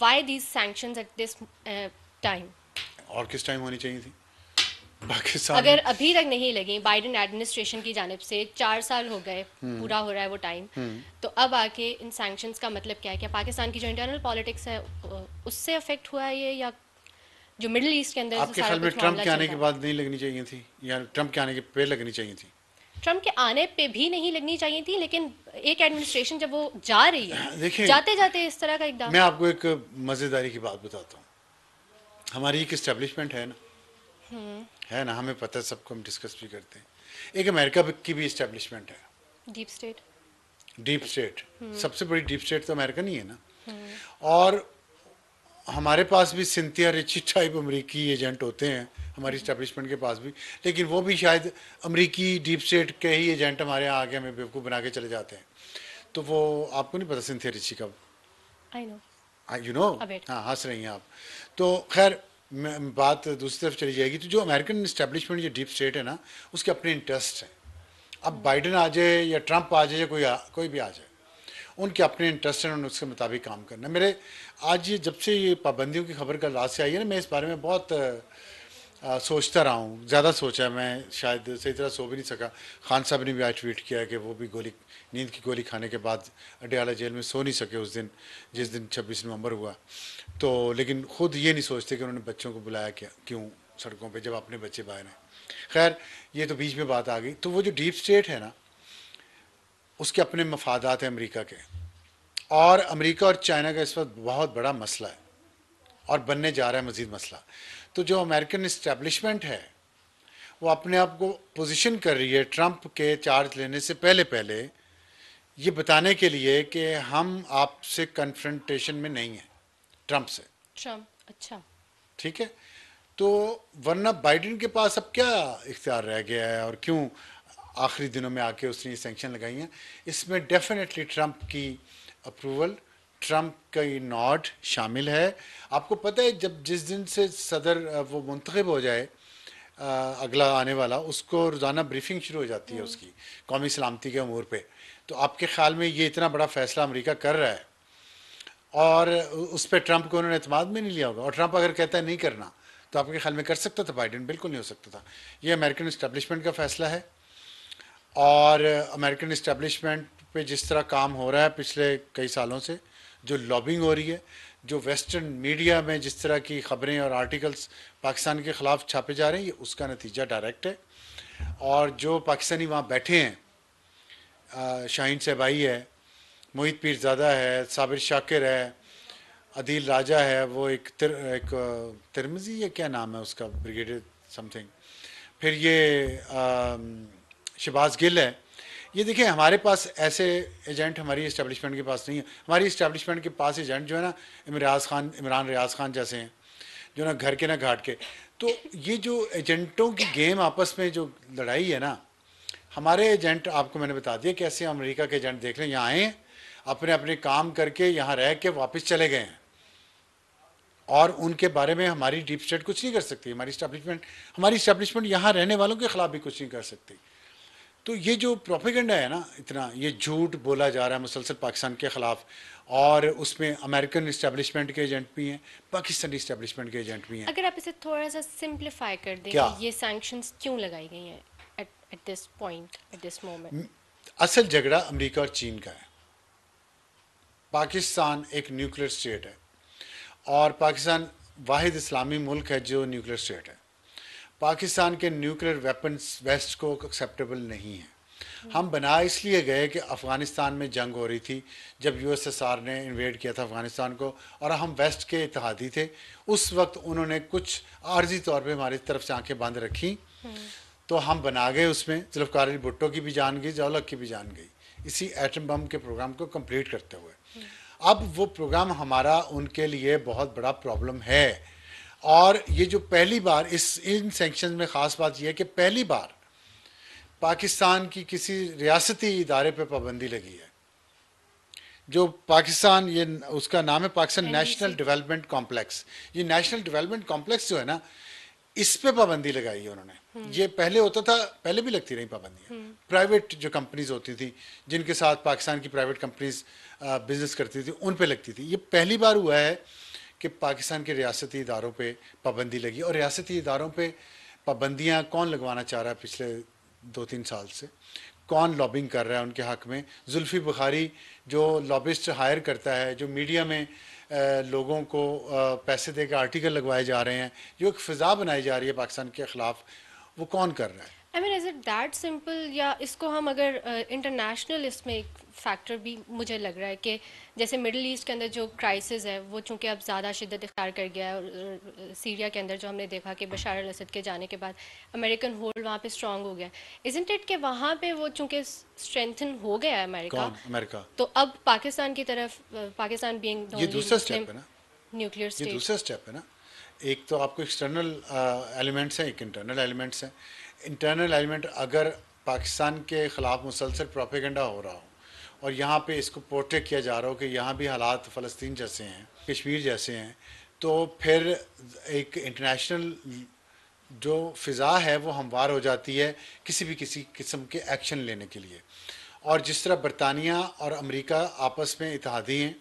Why these sanctions at this time? और किस time होनी चाहिए थी? पाकिस्तान अगर में। अभी तक नहीं लगी बाइडेन एडमिनिस्ट्रेशन की जानिब से, 4 साल हो गए, पूरा हो रहा है वो टाइम, तो अब आके इन सैंक्शंस का मतलब क्या है? क्या पाकिस्तान की जो इंटरनल पॉलिटिक्स है उससे अफेक्ट हुआ है ये, या जो मिडिल ईस्ट के अंदर जो आपके सारा ख्याल में कुछ ट्रंप मामला के चल आने के रहा है? बाद नहीं लगनी चाहिए थी, या ट्रंप के आने के पहले लगनी चाहिए थी? ट्रम्प के आने पे भी नहीं लगनी चाहिए थी, लेकिन एक एडमिनिस्ट्रेशन जब वो जा रही है, देखिए, जाते जाते इस तरह का इकदाम। मैं आपको एक मज़ेदारी की बात बताता हूँ। हमारी एक इस्टेब्लिशमेंट है ना, हमें पता है, सबको हम डिस्कस भी करते हैं। एक अमेरिका की भी इस्टेब्लिशमेंट है, डीप स्टेट। Deep state. सबसे बड़ी डीप स्टेट तो अमेरिका नहीं है ना। और हमारे पास भी सिंथिया रिची टाइप अमेरिकी एजेंट होते हैं, हमारी इस्टेब्लिशमेंट के पास भी। लेकिन वो भी शायद अमेरिकी डीप स्टेट के ही एजेंट हमारे यहाँ आके हमें बेवकूफ़ बना के चले जाते हैं। तो वो आपको नहीं पता सिंथिया रिची का? I know. You know. Abate. हाँ, हंस रही हैं आप। तो खैर, बात दूसरी तरफ चली जाएगी। तो जो अमेरिकन इस्टेब्लिशमेंट, जो डीप स्टेट है ना, उसके अपने इंटरेस्ट हैं। अब बाइडेन आ जाए या ट्रंप आ जाए या कोई भी आ जाए, उनके अपने इंटरेस्ट हैं, उन्होंने उसके मुताबिक काम करना। मेरे आज ये जब से ये पाबंदियों की खबर कल रात से आई है ना, मैं इस बारे में बहुत सोचता रहा हूँ, ज़्यादा सोचा है। मैं शायद सही तरह सो भी नहीं सका। खान साहब ने भी आज ट्वीट किया कि वो भी नींद की गोली खाने के बाद अडयाला जेल में सो नहीं सके उस दिन, जिस दिन 26 नवंबर हुआ। तो लेकिन खुद ये नहीं सोचते कि उन्होंने बच्चों को बुलाया क्या, क्यों सड़कों पे, जब अपने बच्चे बाहर हैं। खैर, ये तो बीच में बात आ गई। तो वो जो डीप स्टेट है ना, उसके अपने मफादात हैं अमेरिका के। और अमेरिका और चाइना का इस वक्त बहुत बड़ा मसला है, और बनने जा रहा है मज़ीद मसला। तो जो अमेरिकन इस्टेब्लिशमेंट है, वो अपने आप को पोजीशन कर रही है ट्रंप के चार्ज लेने से पहले पहले, ये बताने के लिए कि हम आपसे कन्फ्रंटेशन में नहीं हैं, ट्रंप से। ट्रम्प, अच्छा। ठीक है। तो वरना बाइडेन के पास अब क्या इख्तियार रह गया है, और क्यों आखिरी दिनों में आके उसने ये सेंक्शन लगाई हैं? इसमें डेफिनेटली ट्रंप की अप्रूवल, ट्रंप का ये नॉड शामिल है। आपको पता है, जब जिस दिन से सदर वो मुंतखब हो जाए, अगला आने वाला, उसको रोज़ाना ब्रीफिंग शुरू हो जाती है उसकी, कौमी सलामती के अमूर पे। तो आपके ख्याल में ये इतना बड़ा फैसला अमेरिका कर रहा है, और उस पर ट्रंप को उन्होंने एतमाद में नहीं लिया होगा? और ट्रंप अगर कहता है नहीं करना, तो आपके ख्याल में कर सकता था बाइडेन? बिल्कुल नहीं हो सकता था। ये अमेरिकन इस्टेब्लिशमेंट का फैसला है। और अमेरिकन इस्टेब्लिशमेंट पे जिस तरह काम हो रहा है पिछले कई सालों से, जो लॉबिंग हो रही है, जो वेस्टर्न मीडिया में जिस तरह की खबरें और आर्टिकल्स पाकिस्तान के ख़िलाफ़ छापे जा रहे हैं, ये उसका नतीजा डायरेक्ट है। और जो पाकिस्तानी वहाँ बैठे हैं, शाहीन सहबाई है, मोहित पीरज़ादा है, साबिर शाकिर है, अदील राजा है, वो एक तिरमिजी, ये क्या नाम है उसका, ब्रिगेडियर समथिंग। फिर ये शहबाज गिल है। ये देखिए, हमारे पास ऐसे एजेंट हमारी इस्टेब्लिशमेंट के पास नहीं है। हमारी इस्टेब्लिशमेंट के पास एजेंट जो है ना, इमरान रियाज खान जैसे हैं, जो ना घर के ना घाट के। तो ये जो एजेंटों की गेम, आपस में जो लड़ाई है ना, हमारे एजेंट, आपको मैंने बता दिया कैसे अमेरिका के एजेंट देख लें, यहाँ आए हैं, अपने अपने काम करके यहाँ रह के वापस चले गए हैं। और उनके बारे में हमारी डीप स्टेट कुछ नहीं कर सकती। हमारी इस्टेब्लिशमेंट यहाँ रहने वालों के खिलाफ भी कुछ नहीं कर सकती। तो ये जो प्रोपेगेंडा है ना, इतना ये झूठ बोला जा रहा है मुसलसल पाकिस्तान के ख़िलाफ़, और उसमें अमेरिकन इस्टेब्लिशमेंट के एजेंट भी हैं, पाकिस्तानी इस्टेब्लिशमेंट के एजेंट भी हैं। अगर आप इसे थोड़ा सा सिंप्लीफाई कर दें क्या? कि ये सैंक्शंस क्यों लगाई गई हैं at at this point, at this moment? असल झगड़ा अमेरिका और चीन का है। पाकिस्तान एक न्यूक्लियर स्टेट है, और पाकिस्तान वाहिद इस्लामी मुल्क है जो न्यूक्लियर स्टेट है। पाकिस्तान के न्यूक्लियर वेपन्स वेस्ट को एक्सेप्टेबल नहीं है। हम बना इसलिए गए कि अफ़गानिस्तान में जंग हो रही थी, जब यूएसएसआर ने इन्वेड किया था अफ़गानिस्तान को, और हम वेस्ट के इत्तेहादी थे। उस वक्त उन्होंने कुछ आर्जी तौर पे हमारी तरफ से आंखें बंद रखी, तो हम बना गए उसमें। जुल्फ़िकार भुट्टो की भी जान गई, जौलक की भी जान गई, इसी एटम बम के प्रोग्राम को कंप्लीट करते हुए। अब वो प्रोग्राम हमारा उनके लिए बहुत बड़ा प्रॉब्लम है। और ये जो पहली बार इन सेंक्शन में ख़ास बात यह है कि पहली बार पाकिस्तान की किसी रियासती इदारे पर पाबंदी लगी है। जो पाकिस्तान, ये उसका नाम है Pakistan national NDC. Development complex. ये नेशनल डेवलपमेंट कॉम्प्लेक्स जो है ना, इस पे पाबंदी लगाई है उन्होंने। ये पहले होता था, पहले भी लगती रही पाबंदियाँ, प्राइवेट जो कंपनीज होती थी, जिनके साथ पाकिस्तान की प्राइवेट कंपनीज बिजनेस करती थी, उन पे लगती थी। ये पहली बार हुआ है कि पाकिस्तान के रियासती इदारों पे पाबंदी लगी, और रियासती इदारों पे पाबंदियां कौन लगवाना चाह रहा है पिछले 2-3 साल से, कौन लॉबिंग कर रहा है उनके हक में? जुल्फी बुखारी जो लॉबिस्ट हायर करता है, जो मीडिया में लोगों को पैसे दे के आर्टिकल लगवाए जा रहे हैं, जो एक फ़िज़ा बनाई जा रही है पाकिस्तान के ख़िलाफ़, वो कौन कर रहा है? I mean is it that simple, या इसको हम अगर इंटरनेशनल इसमें एक फैक्टर भी मुझे लग रहा है कि जैसे मिडल ईस्ट के अंदर जो क्राइसिस है वो चूंकि अब ज़्यादा शिद्दत इख्तियार कर गया है, और सीरिया के अंदर जो हमने देखा कि बशार अल असद के जाने के बाद अमेरिकन होल्ड वहाँ पे स्ट्रांग हो गया, इजंट इट कि वहाँ पे वो चूंकि स्ट्रेंथन हो गया है अमेरिका, कौन? अमेरिका? तो अब पाकिस्तान की तरफ, पाकिस्तान बीइंग द ये ओनली दूसरा मुस्लिम स्टेप है ना, न्यूक्लियर ये स्टेट। दूसरा स्टेप है ना। एक तो आपको एक्सटर्नल एलिमेंट्स हैं, एक इंटरनल एलिमेंट्स हैं। इंटरनल एलिमेंट अगर पाकिस्तान के ख़िलाफ़ मुसलसल प्रोपेगेंडा हो रहा हो और यहाँ पे इसको पोर्ट्रे किया जा रहा हो कि यहाँ भी हालात फ़लस्तीन जैसे हैं, कश्मीर जैसे हैं, तो फिर एक इंटरनेशनल जो फ़िज़ा है वो हमवार हो जाती है किसी किस्म के एक्शन लेने के लिए। और जिस तरह बरतानिया और अमेरिका आपस में इत्तेहादी हैं,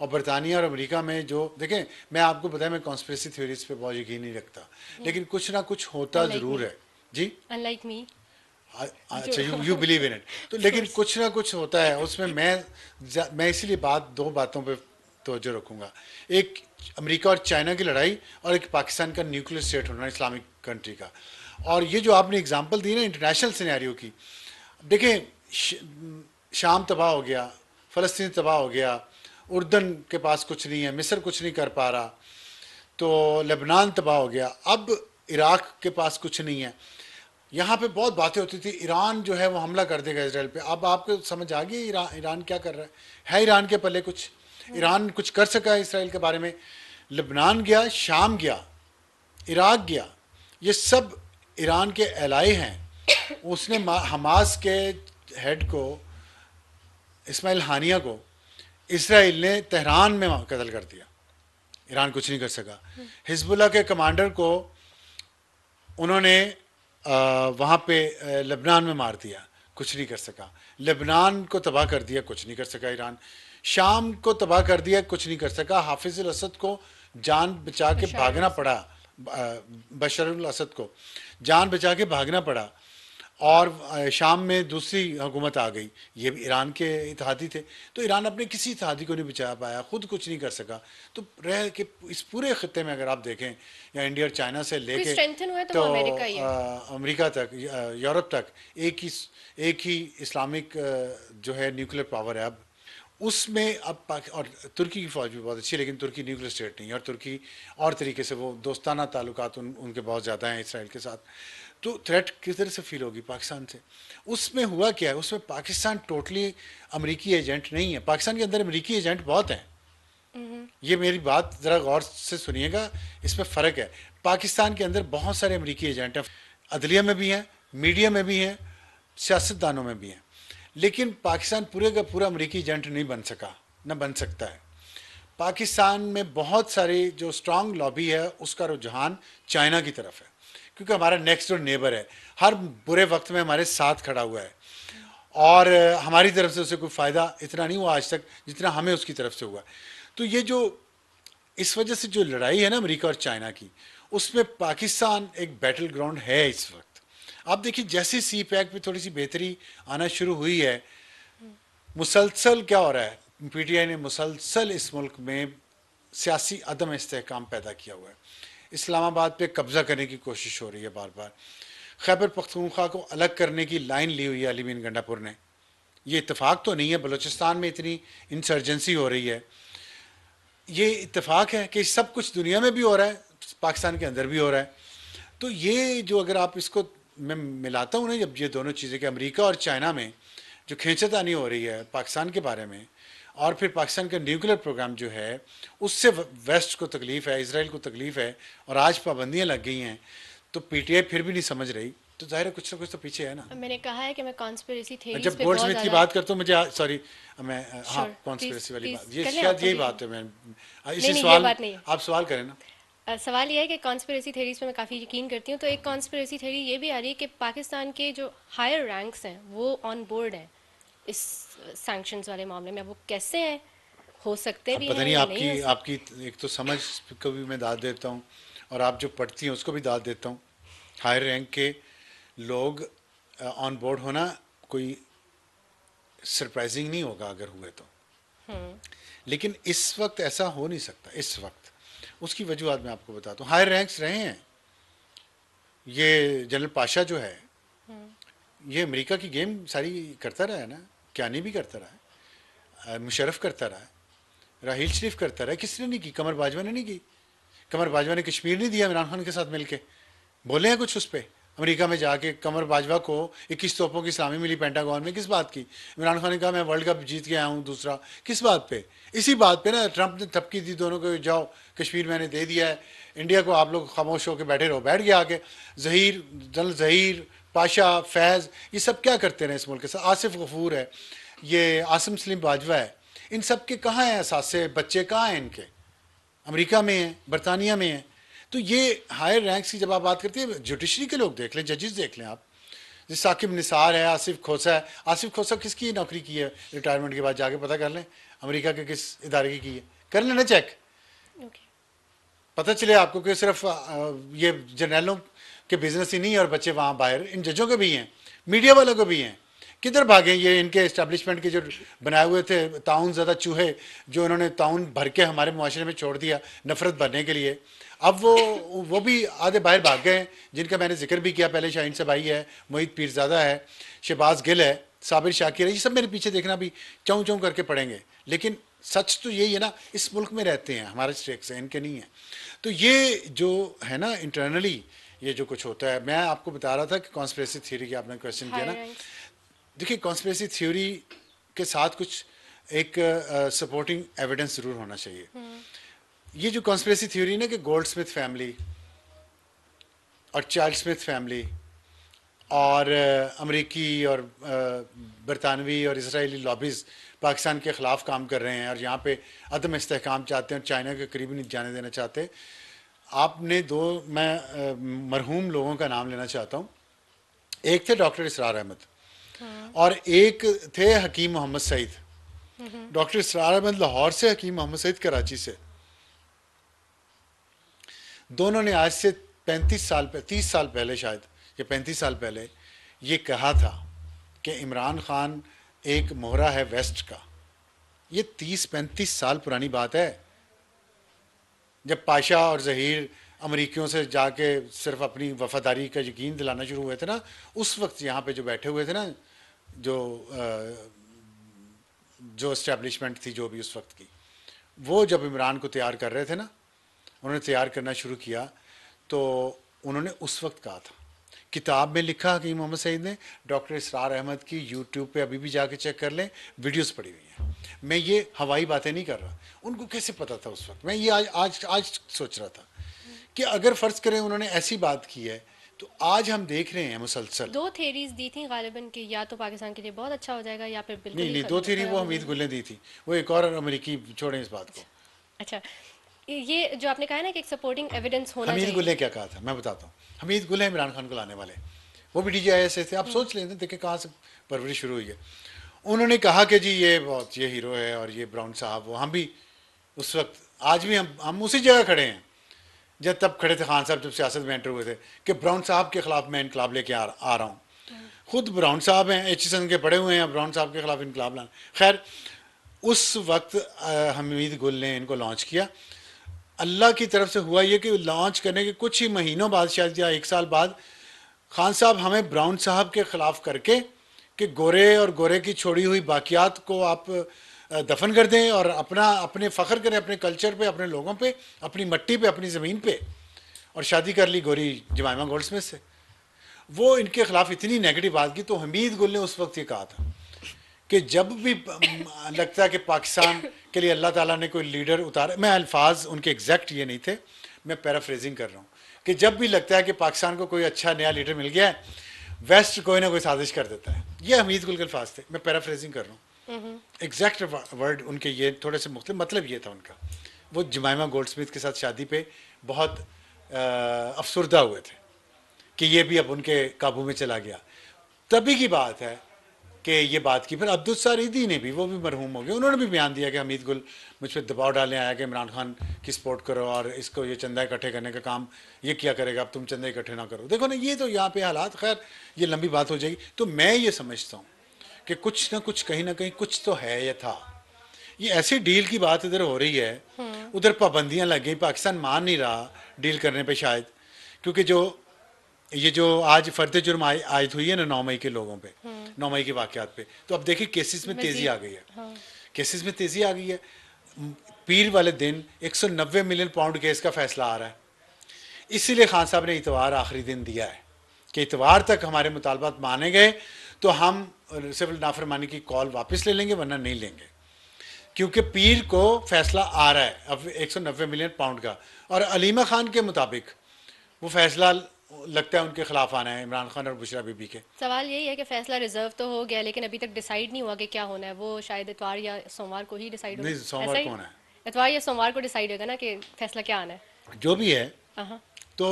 और बरतानिया और अमेरिका में जो देखें, मैं आपको बताया मैं कॉन्स्पिरेसी थ्योरीज पे बहुत यकीन नहीं रखता, लेकिन कुछ ना कुछ होता अनलाइक ज़रूर मी, है। जी? अनलाइक मी जो अच्छा, यू बिलीव इन इट। तो ऑफ लेकिन कोर्स। कुछ ना कुछ होता है उसमें। मैं इसीलिए दो बातों पे तवज्जो रखूंगा। एक अमेरिका और चाइना की लड़ाई, और एक पाकिस्तान का न्यूक्लियर स्टेट होना इस्लामिक कंट्री का। और ये जो आपने एग्जांपल दी ना इंटरनेशनल सिनेरियो की, देखें, शाम तबाह हो गया, फ़लस्तीन तबाह हो गया, उर्दन के पास कुछ नहीं है, मिस्र कुछ नहीं कर पा रहा, तो लेबनान तबाह हो गया, अब इराक के पास कुछ नहीं है। यहाँ पे बहुत बातें होती थी ईरान जो है वो हमला कर देगा इसराइल पे। अब आपको समझ आ गई ईरान ईरान क्या कर रहा है ईरान के पल्ले कुछ? ईरान कुछ कर सका है इसराइल के बारे में? लेबनान गया, शाम गया, इराक गया, ये सब ईरान के एलाई हैं। उसने हमास के हेड को, इस्माइल हानिया को, इसराइल ने तेहरान में कत्ल कर दिया। ईरान कुछ नहीं कर सका। हिजबुल्लाह के कमांडर को उन्होंने वहाँ पे लेबनान में मार दिया, कुछ नहीं कर सका। लेबनान को तबाह कर दिया, कुछ नहीं कर सका ईरान। शाम को तबाह कर दिया, कुछ नहीं कर सका। हाफिज अल असद को जान बचा के बशार अल भागना असद। पड़ा, बशर अल असद को जान बचा के भागना पड़ा, और शाम में दूसरी हुकूमत आ गई। ये भी ईरान के इत्तेहादी थे। तो ईरान अपने किसी इत्तेहादी को नहीं बचा पाया, खुद कुछ नहीं कर सका। तो रह के इस पूरे खत्े में अगर आप देखें, या इंडिया और चाइना से कोई लेके स्ट्रेंथन हुआ है तो तो वो अमेरिका ही है। अमेरिका तक, यूरोप तक, एक ही इस्लामिक जो है न्यूक्लियर पावर है अब। उसमें अब और तुर्की की फ़ौज भी बहुत अच्छी है, लेकिन तुर्की न्यूक्लियर स्टेट नहीं है, और तुर्की और तरीके से वो दोस्ताना ताल्लुकात उनके बहुत ज़्यादा हैं इसराइल के साथ। तो थ्रेट किस तरह से फील होगी पाकिस्तान से? उसमें हुआ क्या है, उसमें पाकिस्तान टोटली अमेरिकी एजेंट नहीं है। पाकिस्तान के अंदर अमेरिकी एजेंट बहुत हैं। ये मेरी बात ज़रा गौर से सुनिएगा, इसमें फ़र्क है। पाकिस्तान के अंदर बहुत सारे अमेरिकी एजेंट हैं, अदलिया में भी हैं, मीडिया में भी हैं, सियासतदानों में भी हैं। लेकिन पाकिस्तान पूरे का पूरा अमेरिकी एजेंट नहीं बन सका, न बन सकता है। पाकिस्तान में बहुत सारी जो स्ट्रांग लॉबी है उसका रुझान चाइना की तरफ है, क्योंकि हमारा नेक्स्ट डोर नेबर है, हर बुरे वक्त में हमारे साथ खड़ा हुआ है, और हमारी तरफ से उसे कोई फ़ायदा इतना नहीं हुआ आज तक जितना हमें उसकी तरफ से हुआ। तो ये जो इस वजह से जो लड़ाई है ना अमेरिका और चाइना की, उसमें पाकिस्तान एक बैटल ग्राउंड है इस वक्त। आप देखिए जैसे सी पैक पे थोड़ी सी बेहतरी आना शुरू हुई है, मुसलसल क्या हो रहा है, पीटीआई ने मुसलसल इस मुल्क में सियासी अदम इस्तेहकाम पैदा किया हुआ है। इस्लामाबाद पे कब्ज़ा करने की कोशिश हो रही है बार बार। खैबर पख्तूनख्वा को अलग करने की लाइन ली हुई है अली बिन गंडापुर ने। ये इत्तेफाक तो नहीं है, बलूचिस्तान में इतनी इंसर्जेंसी हो रही है, ये इत्तेफाक है कि सब कुछ दुनिया में भी हो रहा है, पाकिस्तान के अंदर भी हो रहा है। तो ये जो अगर आप इसको मैं मिलाता हूँ ना, जब ये दोनों चीज़ें कि अमेरिका और चाइना में जो खींचतानी हो रही है पाकिस्तान के बारे में, और फिर पाकिस्तान का न्यूक्लियर प्रोग्राम जो है उससे वेस्ट को तकलीफ़ है, इसराइल को तकलीफ़ है, और आज पाबंदियाँ लग गई हैं, तो पीटीआई फिर भी नहीं समझ रही, तो जाहिर है कुछ ना कुछ तो पीछे है ना। मैंने कहा है कि मैं कॉन्स्पिरेसी थेरीज जब पे गोल्ड बहुत स्मिथ की ज़्यादा। बात करता हूँ मुझे सॉरी, मैं हाँ श्योर, प्लीज कॉन्स्पिरेसी वाली प्लीज बात, ये कर लें आप शायद यही कंप्लीट। बात है। मैं नहीं इसी नहीं, ये सवाल, बात नहीं है। आप सवाल करें ना। सवाल ये है कि कॉन्स्पिरेसी थेरीज पे मैं काफ़ी यकीन करती हूँ, तो एक कॉन्स्पिरेसी थेरी ये भी आ रही है कि पाकिस्तान के जो हायर रैंक्स हैं वो ऑन बोर्ड हैं इस सैंक्शंस वाले मामले में। अब वो कैसे हैं हो सकते अब भी पता हैं नहीं या नहीं हो सकते। आपकी एक तो समझ को भी मैं दाद देता हूँ और आप जो पढ़ती हैं उसको भी दाद देता हूँ। हायर रैंक के लोग ऑन बोर्ड होना कोई सरप्राइजिंग नहीं होगा अगर हुए तो, लेकिन इस वक्त ऐसा हो नहीं सकता। इस वक्त उसकी वजूहत मैं आपको बताता हूँ। हायर रैंक्स रहे हैं, ये जनरल पाशा जो है ये अमेरिका की गेम सारी करता रहा है ना, क्यानी भी करता रहा है, मुशर्रफ करता रहा है, राहील शरीफ करता रहा है, किसने नहीं की? कमर बाजवा ने नहीं की। कमर बाजवा ने कश्मीर नहीं दिया इमरान खान के साथ मिलके, बोले हैं कुछ उस पर? अमेरिका में जाके कमर बाजवा को 21 तोपों की सलामी मिली पेंटागन में, किस बात की? इमरान खान ने कहा मैं वर्ल्ड कप जीत के आया हूँ दूसरा, किस बात पे? इसी बात पे ना ट्रंप ने थपकी दी दोनों को, जाओ कश्मीर मैंने दे दिया है इंडिया को, आप लोग खामोश होकर बैठे रहो। बैठ गया आके जहीर, जनरल जहीर, पाशा, फैज़, ये सब क्या करते रहे इस मुल्क के साथ? आसिफ गफूर है, ये आसिम सलीम बाजवा है, इन सब के कहाँ हैं असासे? बच्चे कहाँ हैं इनके? अमेरिका में हैं, बरतानिया में हैं। तो ये हायर रैंक्स की जब आप बात करते हैं, जुडिशरी के लोग देख लें, जजेस देख लें आप, जैसे साकिब निसार है, आसिफ खोसा है। आसिफ खोसा किसकी नौकरी की है रिटायरमेंट के बाद? जाके पता कर लें अमेरिका के किस इदारे की है, कर लें ना चेक, ओके। पता चले आपको कि सिर्फ ये जर्नलों के बिजनेस ही नहीं है और बच्चे वहाँ बाहर, इन जजों के भी हैं, मीडिया वालों को भी हैं। किधर भागे ये इनके इस्टेब्लिशमेंट के जो बनाए हुए थे ताउन ज़्यादा चूहे, जो इन्होंने ताउन भर के हमारे मुआशरे में छोड़ दिया नफरत भरने के लिए, अब वो भी आधे बाहर भाग गए हैं, जिनका मैंने जिक्र भी किया पहले। शाहीन सबाई है, मोहित पीरज़ादा है, शहबाज गिल है, साबिर शाकिर है, ये सब मेरे पीछे देखना भी चौं चौं करके पड़ेंगे। लेकिन सच तो यही है ना, इस मुल्क में रहते हैं, हमारे स्टेक से, इनके नहीं है। तो ये जो है ना इंटरनली ये जो कुछ होता है, मैं आपको बता रहा था कि कॉन्स्पिरेसी थ्योरी की आपने क्वेश्चन किया हायर ना। रैंक्स। देखिए कॉन्स्पिरेसी थ्योरी के साथ कुछ एक सपोर्टिंग एविडेंस ज़रूर होना चाहिए। ये जो कॉन्स्पिरेसी थ्योरी ना कि गोल्ड स्मिथ फैमिली और चार्ल्स स्मिथ फैमिली और अमेरिकी और बरतानवी और इसराइली लॉबीज़ पाकिस्तान के ख़िलाफ़ काम कर रहे हैं और यहाँ पे अदम इस्तेहकाम चाहते हैं और चाइना के करीब नहीं जाने देना चाहते। आपने दो, मैं मरहूम लोगों का नाम लेना चाहता हूँ। एक थे डॉक्टर इसरार अहमद और एक थे हकीम मोहम्मद सईद। डॉक्टर इसरार अहमद लाहौर से, हकीम मोहम्मद सईद कराची से। दोनों ने आज से 35 साल पहले, 30 साल पहले शायद, या 35 साल पहले ये कहा था कि इमरान खान एक मोहरा है वेस्ट का। ये 30-35 साल पुरानी बात है, जब पाशा और जहीर अमरीकियों से जाके सिर्फ अपनी वफादारी का यकीन दिलाना शुरू हुए थे ना, उस वक्त यहाँ पे जो बैठे हुए थे ना, जो इस्टेब्लिशमेंट थी जो भी उस वक्त की, वो जब इमरान को तैयार कर रहे थे ना, उन्होंने तैयार करना शुरू किया तो उन्होंने उस वक्त कहा था, किताब में लिखा हकीम मोहम्मद सईद ने, डॉक्टर इसरार अहमद की यूट्यूब पे अभी भी जाके चेक कर लें, वीडियोस पड़ी हुई हैं। मैं ये हवाई बातें नहीं कर रहा, उनको कैसे पता था उस वक्त? मैं ये आज सोच रहा था कि अगर फ़र्ज़ करें उन्होंने ऐसी बात की है तो आज हम देख रहे हैं मुसलसल। दो थेरीज दी थी गालिबन कि या तो पाकिस्तान के लिए बहुत अच्छा हो जाएगा या फिर बिल्कुल नहीं ही नहीं, दो थी खराब वो हो हमीद जाएगा। गुल ने दी थी, वो एक और अमेरिकी, छोड़ें इस बात को। अच्छा, ये जो आपने कहा है ना कि एक सपोर्टिंग एविडेंस होना हमीद गुल चाहिए। ने क्या कहा था मैं बताता हूँ। हमीद गुल है इमरान खान को लाने वाले, वो भी DJI से थे। आप सोच लेते देखें कहाँ से परवरिश शुरू हुई है। उन्होंने कहा कि जी ये बहुत ये हीरो है और ये ब्राउन साहब, वो हम भी उस वक्त, आज भी हम उसी जगह खड़े हैं जब तब खड़े थे खान साहब जब सियासत में एंटर हुए थे कि ब्राउन साहब के खिलाफ मैं इनकलाब लेके आ रहा हूँ। खुद ब्राउन साहब हैं, HSN के पढ़े हुए हैं, ब्राउन साहब के खिलाफ इनकलाब लाना। खैर उस वक्त हमीद गुल ने इनको लॉन्च किया। अल्लाह की तरफ से हुआ ये कि लॉन्च करने के कुछ ही महीनों बाद, शायद या 1 साल बाद, खान साहब हमें ब्राउन साहब के ख़िलाफ़ करके कि गोरे और गोरे की छोड़ी हुई बाकियात को आप दफन कर दें और अपने फ़ख्र करें अपने कल्चर पे, अपने लोगों पे, अपनी मट्टी पे, अपनी ज़मीन पे, और शादी कर ली गोरी जमाइमा गोल्डस्मिथ से। वो इनके ख़िलाफ़ इतनी नेगेटिव बात की तो हमीद गुल ने उस वक्त ये कहा था कि जब भी लगता है कि पाकिस्तान के लिए अल्लाह ताला ने कोई लीडर उतारा, मैं अल्फाज उनके एग्जैक्ट ये नहीं थे, मैं पैराफ्रेजिंग कर रहा हूँ, कि जब भी लगता है कि पाकिस्तान को कोई अच्छा नया लीडर मिल गया है, वेस्ट कोई ना कोई साजिश कर देता है। ये हमीद गुल के अल्फाज थे, मैं पैराफ्रेजिंग कर रहा हूँ। एग्जैक्ट वर्ड उनके ये थोड़े से मुख्तलिफ, मतलब ये था उनका। वो जमाइमा गोल्डस्मिथ के साथ शादी पे बहुत अफसरदा हुए थे कि ये भी अब उनके काबू में चला गया। तभी की बात है कि ये बात की। फिर अब्दुल सारीदी ने भी, वो भी मरहूम हो गए, उन्होंने भी बयान दिया कि हमीद गुल मुझ पर दबाव डालने आया कि इमरान खान की सपोर्ट करो और इसको ये चंदा इकट्ठे करने का काम ये क्या करेगा, अब तुम चंदा इकट्ठे ना करो। देखो ना, ये तो यहाँ पे हालात, खैर ये लंबी बात हो जाएगी। तो मैं ये समझता हूँ कि कुछ ना कुछ कहीं ना कहीं कुछ तो है, ये था। ये ऐसी डील की बात इधर हो रही है, उधर पाबंदियां लग गई, पाकिस्तान मान नहीं रहा डील करने पे शायद, क्योंकि जो ये जो आज फर्द जुर्म आयद हुई है ना 9 मई के लोगों पे, 9 मई के वाकयात पे, तो अब देखिए केसेस में तेजी मजीद। आ गई है। हाँ। केसेस में तेजी आ गई है। पीर वाले दिन 190 मिलियन पाउंड केस का फैसला आ रहा है। इसीलिए खान साहब ने इतवार आखिरी दिन दिया है कि इतवार तक हमारे मुतालबात माने गए तो हम सिविल नाफरमानी की कॉल वापस ले लेंगे, वरना नहीं लेंगे, क्योंकि पीर को फैसला आ रहा है अब 190 मिलियन पाउंड का। और अलीमा खान के मुताबिक वो फैसला लगता है उनके खिलाफ आना है, इमरान खान और बुशरा बीबी के। सवाल यही है कि फैसला रिजर्व तो हो गया, लेकिन अभी तक डिसाइड नहीं हुआ कि क्या होना है। वो शायद इतवार या सोमवार को ही डिसाइड नहीं, होगा, सोमवार ऐसा ही। कौन है, इतवार या सोमवार को डिसाइड होगा ना कि फैसला क्या आना है। जो भी है। हाँ। तो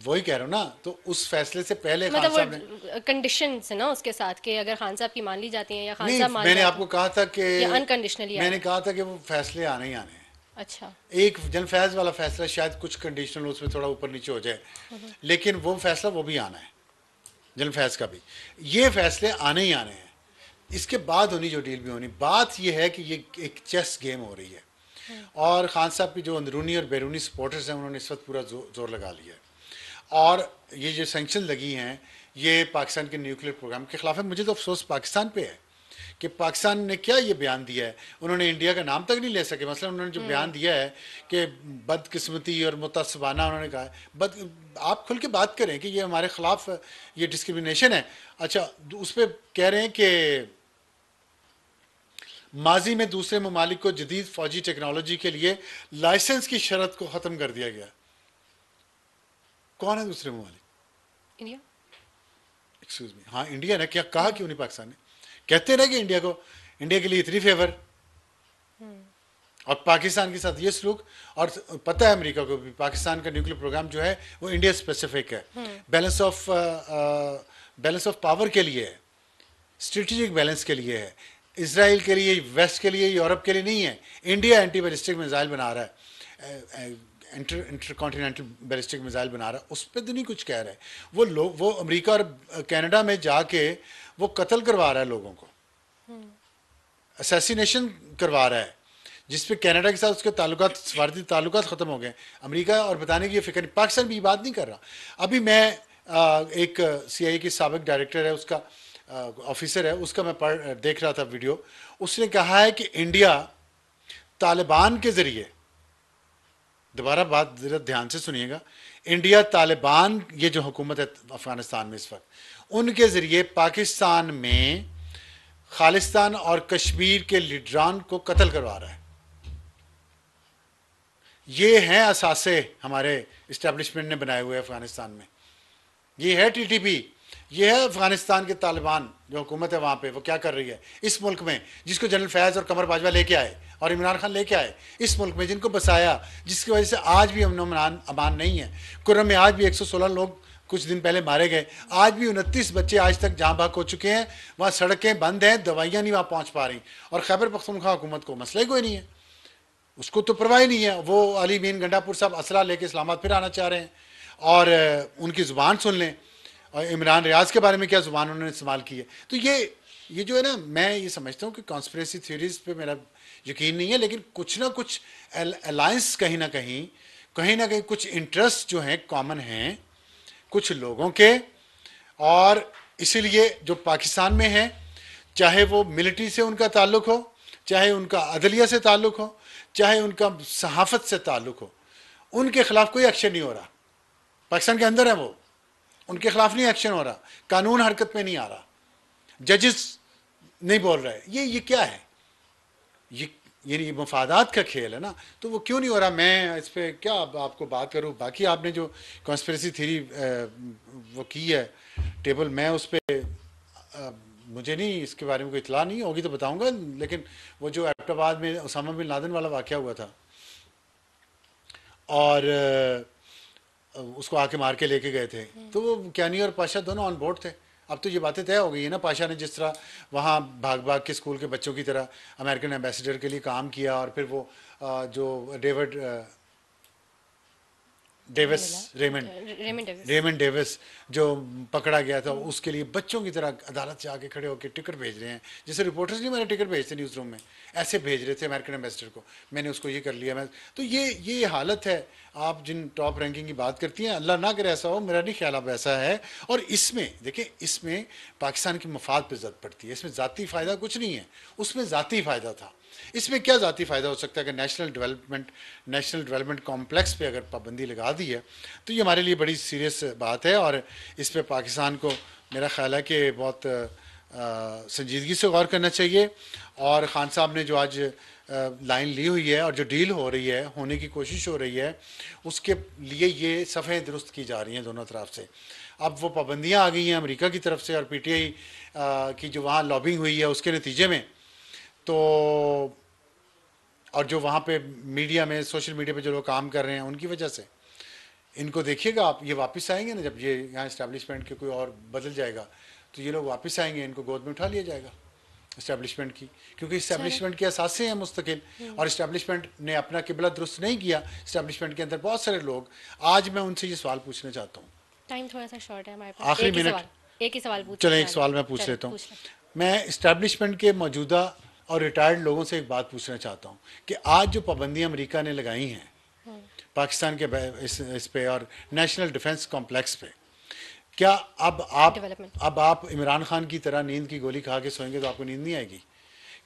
वही कह रहा हूँ ना, तो उस फैसले से पहले खान मतलब साहब ने, वो कंडीशंस है ना उसके साथ, कि अगर खान साहब की मान ली जाती हैं या खान नहीं, साहब मान मैंने जाते आपको कहा था कि, हैं या अनकंडीशनली आ मैंने रहा कहा था कि वो फैसले आने ही आने हैं। है। अच्छा। एक जनफैज वाला फैसला शायद कुछ कंडीशनल उसमें थोड़ा ऊपर नीचे हो जाए, लेकिन वो फैसला वो भी आना है, जनफैज का भी। ये फैसले आने ही आने हैं। इसके बाद होनी जो डील भी होनी, बात यह है कि ये एक चेस गेम हो रही है, और खान साहब की जो अंदरूनी और बैरूनी सपोर्टर्स हैं उन्होंने इस वक्त पूरा जोर लगा लिया है। और ये जो सेंक्शन लगी हैं ये पाकिस्तान के न्यूक्लियर प्रोग्राम के खिलाफ है। मुझे तो अफसोस पाकिस्तान पे है कि पाकिस्तान ने क्या ये बयान दिया है, उन्होंने इंडिया का नाम तक नहीं ले सके। मतलब उन्होंने जो बयान दिया है कि बदकिस्मती और मुतसबाना, उन्होंने कहा है आप खुल के बात करें कि ये हमारे खिलाफ ये डिस्क्रिमिनेशन है। अच्छा, उस पर कह रहे हैं कि माजी में दूसरे ममालिक को जदीद फौजी टेक्नोलॉजी के लिए लाइसेंस की शर्त को ख़त्म कर दिया गया। कौन है दूसरे ममालिक? इंडिया। एक्सक्यूज मी, हाँ इंडिया ने क्या कहा, क्यों नहीं पाकिस्तान ने? कहते रहे कि इंडिया के लिए इतनी फेवर, और पाकिस्तान के साथ ये सलूक। और पता है अमेरिका को भी पाकिस्तान का न्यूक्लियर प्रोग्राम जो है वो इंडिया स्पेसिफिक है, बैलेंस ऑफ पावर के लिए है, स्ट्रेटेजिक बैलेंस के लिए है। इसराइल के लिए, वेस्ट के लिए, यूरोप के लिए नहीं है। इंडिया एंटी बैलिस्टिक मिसाइल बना रहा है, इंटरकॉन्टिनेंटल बैलिस्टिक मिसाइल बना रहा है, उस पर तो नहीं कुछ कह रहा है। वो लोग, वो अमेरिका और कनाडा में जाके वो कत्ल करवा रहा है लोगों को, असैसिनेशन करवा रहा है, जिस पे कनाडा के साथ उसके ताल्लुकात, सफारती ताल्लुकात ख़त्म हो गए। अमेरिका और बताने की ये फिक्र नहीं, पाकिस्तान भी ये बात नहीं कर रहा। अभी मैं एक CIA की साबिक डायरेक्टर है, उसका ऑफिसर है, उसका मैं देख रहा था वीडियो। उसने कहा है कि इंडिया तालिबान के ज़रिए, दोबारा बात ज़रा ध्यान से सुनिएगा, इंडिया तालिबान, ये जो हुकूमत है अफ़गानिस्तान में इस वक्त, उनके ज़रिए पाकिस्तान में खालिस्तान और कश्मीर के लीडरान को कत्ल करवा रहा है। ये हैं असासे हमारे इस्टेब्लिशमेंट ने बनाए हुए अफ़गानिस्तान में। ये है TTP, ये है अफ़गानिस्तान के तालिबान जो हुकूमत है वहाँ पे, वो क्या कर रही है इस मुल्क में, जिसको जनरल फैज़ और कमर बाजवा लेके आए और इमरान खान लेके आए इस मुल्क में, जिनको बसाया, जिसकी वजह से आज भी अमन अमान नहीं है। कुर्रम में आज भी 116 लोग कुछ दिन पहले मारे गए, आज भी 29 बच्चे आज तक जहाँ भाग हो चुके हैं, वहाँ सड़कें बंद हैं, दवाइयाँ नहीं वहाँ पहुँच पा रही। और खैबर पख्तूनख्वा हुकूमत को मसला ही कोई नहीं है, उसको तो परवाह ही नहीं है। वो अली मीन गंडापुर साहब असला लेके इस्लामाबाद फिर आना चाह रहे हैं, और उनकी ज़ुबान सुन लें, और इमरान रियाज के बारे में क्या ज़ुबान उन्होंने इस्तेमाल की है। तो ये जो है ना, मैं ये समझता हूँ कि कॉन्स्पिरेसी थ्योरीज पे मेरा यकीन नहीं है, लेकिन कुछ ना कुछ अलायंस कहीं ना कहीं कुछ इंटरेस्ट जो हैं कॉमन हैं कुछ लोगों के। और इसीलिए जो पाकिस्तान में है, चाहे वो मिलिट्री से उनका ताल्लुक हो, चाहे उनका अदलिया से ताल्लुक हो, चाहे उनका सहाफ़त से ताल्लुक हो, उनके खिलाफ कोई एक्शन नहीं हो रहा। पाकिस्तान के अंदर है वो, उनके खिलाफ नहीं एक्शन हो रहा, कानून हरकत में नहीं आ रहा, जजेस नहीं बोल रहे। ये क्या है? ये मफादात का खेल है ना, तो वो क्यों नहीं हो रहा? मैं इस पर क्या आपको बात करूं। बाकी आपने जो कॉन्स्पिरेसी थ्योरी वो की है टेबल, मैं उस पर मुझे नहीं, इसके बारे में कोई इतला नहीं होगी तो बताऊंगा। लेकिन वो जो एबटाबाद में उसामा बिन लादेन वाला वाक़या हुआ था और उसको आके मार के लेके गए थे, तो वो कैनी और पाशा दोनों ऑन बोर्ड थे, अब तो ये बातें तय हो गई है ना, पाशा ने जिस तरह वहाँ भाग भाग के स्कूल के बच्चों की तरह अमेरिकन एम्बेसडर के लिए काम किया, और फिर वो जो डेविड नहीं डेविस, मिला। Raymond Raymond Davis. Raymond Davis जो पकड़ा गया था, उसके लिए बच्चों की तरह अदालत से आके खड़े होकर टिकट भेज रहे हैं, जैसे रिपोर्टर्स नहीं, मैंने टिकट भेजते न्यूज़ रूम में, ऐसे भेज रहे थे अमेरिकन एम्बेसडर को, मैंने उसको ये कर लिया। मैं तो ये हालत है। आप जिन टॉप रैंकिंग की बात करती हैं, अल्लाह ना करे ऐसा हो, मेरा नहीं ख्याल अब ऐसा है। और इसमें देखिए, इसमें पाकिस्तान की मफाद पर जद पड़ती है, इसमें ज़ाती फ़ायदा कुछ नहीं है, उसमें ज़ाती फ़ायदा था। इसमें क्या ज़ाती फ़ायदा हो सकता है कि नेशनल डेवलपमेंट कॉम्प्लेक्स पे अगर पाबंदी लगा दी है, तो ये हमारे लिए बड़ी सीरियस बात है, और इस पे पाकिस्तान को मेरा ख्याल है कि बहुत संजीदगी से गौर करना चाहिए। और ख़ान साहब ने जो आज लाइन ली हुई है और जो डील हो रही है, होने की कोशिश हो रही है, उसके लिए ये सफ़ें दुरुस्त की जा रही हैं दोनों तरफ से। अब वो पाबंदियाँ आ गई हैं अमेरिका की तरफ से, और पीटीआई की जो वहाँ लॉबिंग हुई है उसके नतीजे में, तो और जो वहाँ पे मीडिया में, सोशल मीडिया पे जो लोग काम कर रहे हैं, उनकी वजह से इनको देखिएगा आप, ये वापस आएंगे ना, जब ये यहाँ इस्टेब्लिशमेंट के कोई और बदल जाएगा, तो ये लोग वापस आएंगे, इनको गोद में उठा लिया जाएगा इस्टेब्लिशमेंट की, क्योंकि इस्टेब्लिशमेंट के असासे हैं मुस्तकिल, और इस्टेब्लिशमेंट ने अपना किबला दुरुस्त नहीं किया। इस्टेब्लिशमेंट के अंदर बहुत सारे लोग, आज मैं उनसे ये सवाल पूछना चाहता हूँ, टाइम थोड़ा सा शॉर्ट है हमारे पास। आखिरी मिनट, एक ही सवाल पूछ चलें एक सवाल मैं पूछ लेता हूँ। मैं इस्टेब्लिशमेंट के मौजूदा और रिटायर्ड लोगों से एक बात पूछना चाहता हूँ कि आज जो पाबंदियाँ अमेरिका ने लगाई हैं पाकिस्तान के इस पे और नेशनल डिफेंस कॉम्प्लेक्स पे, क्या अब आप इमरान खान की तरह नींद की गोली खा के सोएंगे तो आपको नींद नहीं आएगी?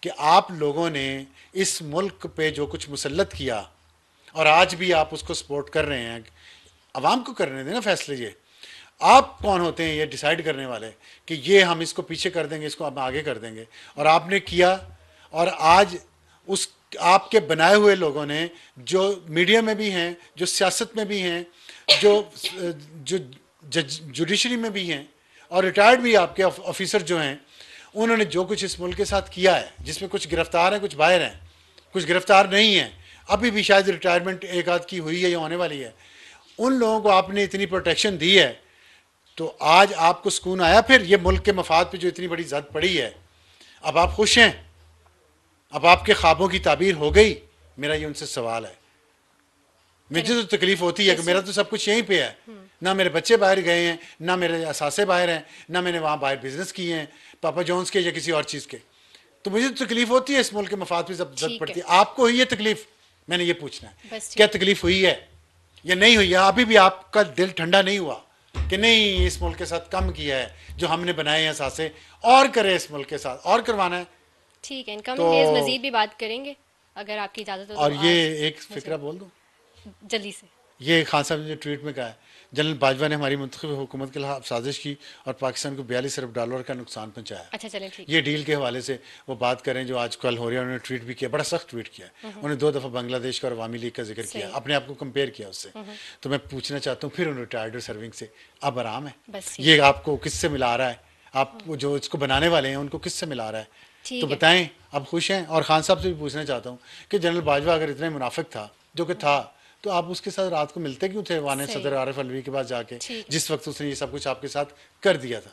कि आप लोगों ने इस मुल्क पे जो कुछ मुसल्लत किया, और आज भी आप उसको सपोर्ट कर रहे हैं, अवाम को करने देना फैसले। ये आप कौन होते हैं ये डिसाइड करने वाले कि ये हम इसको पीछे कर देंगे, इसको हम आगे कर देंगे? और आपने किया, और आज उस आपके बनाए हुए लोगों ने, जो मीडिया में भी हैं, जो सियासत में भी हैं, जो जुडिशरी में भी हैं, और रिटायर्ड भी आपके ऑफिसर जो हैं, उन्होंने जो कुछ इस मुल्क के साथ किया है, जिसमें कुछ गिरफ्तार हैं, कुछ बाहर हैं, कुछ गिरफ्तार नहीं हैं, अभी भी शायद रिटायरमेंट एक आध की हुई है या होने वाली है, उन लोगों को आपने इतनी प्रोटेक्शन दी है, तो आज आपको सुकून आया? फिर ये मुल्क के मफाद पे जो इतनी बड़ी जद पड़ी है, अब आप खुश हैं? अब आपके ख्वाबों की ताबीर हो गई? मेरा ये उनसे सवाल है। मुझे तो तकलीफ होती है कि मेरा तो सब कुछ यहीं पे है, ना मेरे बच्चे बाहर गए हैं, ना मेरे असासे बाहर हैं, ना मैंने वहाँ बाहर बिजनेस किए हैं पापा जॉन्स के या किसी और चीज़ के, तो मुझे तो तकलीफ होती है इस मुल्क के मफाद पे जब जद पड़ती है। आपको हुई है तकलीफ? मैंने ये पूछना है, क्या तकलीफ हुई है या नहीं हुई है? अभी भी आपका दिल ठंडा नहीं हुआ कि नहीं, इस मुल्क के साथ कम किया है जो हमने बनाए हैं असासे, और करे इस मुल्क के साथ, और करवाना है? ठीक है, इनकमिंग डेज मजीद भी बात करेंगे अगर आपकी इजाज़त हो। और ये एक फिक्रा बोल दूँ जल्दी से, ये खान साहब ने जो ट्वीट में कहा है, जनरल बाजवा ने हमारी मुंतखब हुकूमत के खिलाफ साजिश की और पाकिस्तान को 42 अरब डॉलर का नुकसान पहुंचाया। अच्छा चलें, ठीक। ये डील के हवाले से वो बात करें जो आज कल हो रही है। उन्होंने ट्वीट भी किया, बड़ा सख्त ट्वीट किया है, उन्होंने 2 दफ़ा बांग्लादेश का और अवामी लीग का जिक्र किया, अपने आप को कंपेयर किया उससे। तो मैं पूछना चाहता हूँ, फिर उन्होंने रिटायर्ड सर्विंग से, अब आराम है? ये आपको किससे मिला रहा है? आप जो इसको बनाने वाले हैं उनको किससे मिला रहा है? तो बताएं, अब खुश हैं? और खान साहब से भी पूछना चाहता हूँ कि जनरल बाजवा अगर इतना मुनाफिक था, जो कि था, तो आप उसके साथ रात को मिलते क्यों थे वाने सदर आरिफ अलवी के पास जाके, जिस वक्त उसने ये सब कुछ आपके साथ कर दिया था?